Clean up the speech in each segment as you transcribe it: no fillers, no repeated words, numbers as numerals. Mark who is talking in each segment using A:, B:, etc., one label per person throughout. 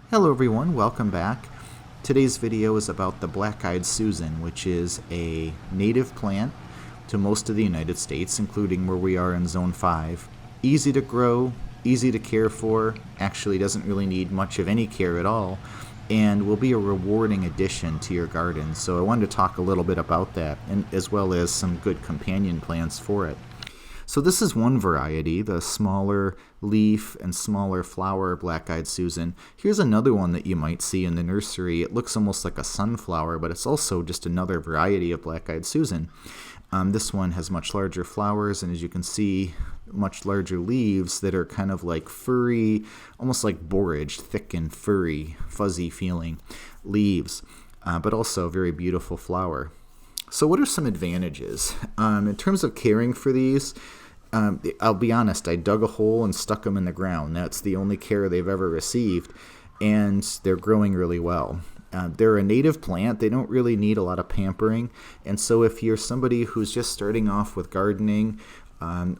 A: Hello everyone, welcome back. Today's video is about the black-eyed Susan, which is a native plant to most of the United States, including where we are in Zone 5. Easy to grow, easy to care for, actually doesn't really need much of any care at all, and will be a rewarding addition to your garden. So I wanted to talk a little bit about that, and as well as some good companion plants for it. So this is one variety, the smaller leaf and smaller flower black-eyed Susan. Here's another one that you might see in the nursery. It looks almost like a sunflower, but it's also just another variety of black-eyed Susan. This one has much larger flowers, and as you can see, much larger leaves that are kind of like furry, almost like borage, thick and furry, fuzzy feeling leaves, but also a very beautiful flower. So what are some advantages? In terms of caring for these, I'll be honest, I dug a hole and stuck them in the ground. That's the only care they've ever received, and they're growing really well. They're a native plant. They don't really need a lot of pampering, and so if you're somebody who's just starting off with gardening,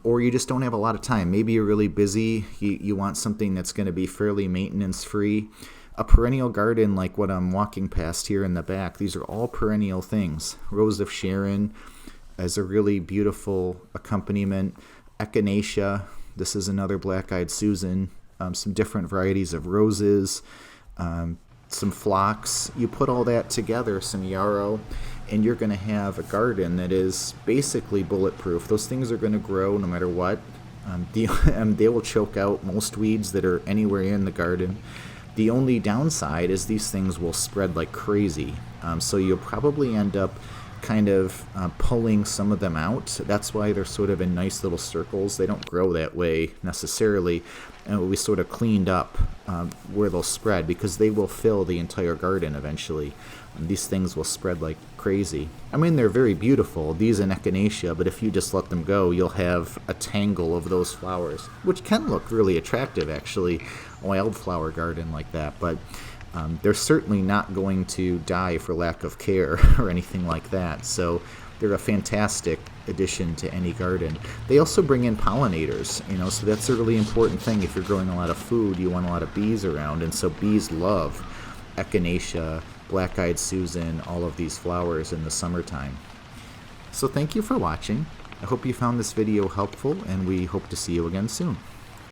A: or you just don't have a lot of time, maybe you're really busy, you want something that's going to be fairly maintenance-free, a perennial garden like what I'm walking past here in the back, these are all perennial things. Rose of Sharon is a really beautiful accompaniment. Echinacea, this is another black-eyed Susan, some different varieties of roses, some phlox. You put all that together, some yarrow, and you're going to have a garden that is basically bulletproof. Those things are going to grow no matter what. They will choke out most weeds that are anywhere in the garden. The only downside is these things will spread like crazy, so you'll probably end up kind of pulling some of them out. That's why they're sort of in nice little circles. They don't grow that way necessarily, and we sort of cleaned up where they'll spread, because they will fill the entire garden eventually. These things will spread like crazy. I mean, they're very beautiful, these and Echinacea, but if you just let them go, you'll have a tangle of those flowers, which can look really attractive actually, a wildflower garden like that, but they're certainly not going to die for lack of care or anything like that. So they're a fantastic addition to any garden. They also bring in pollinators, so that's a really important thing. If you're growing a lot of food, you want a lot of bees around, and so bees love Echinacea, black-eyed Susan, all of these flowers in the summertime. So thank you for watching. I hope you found this video helpful, and we hope to see you again soon.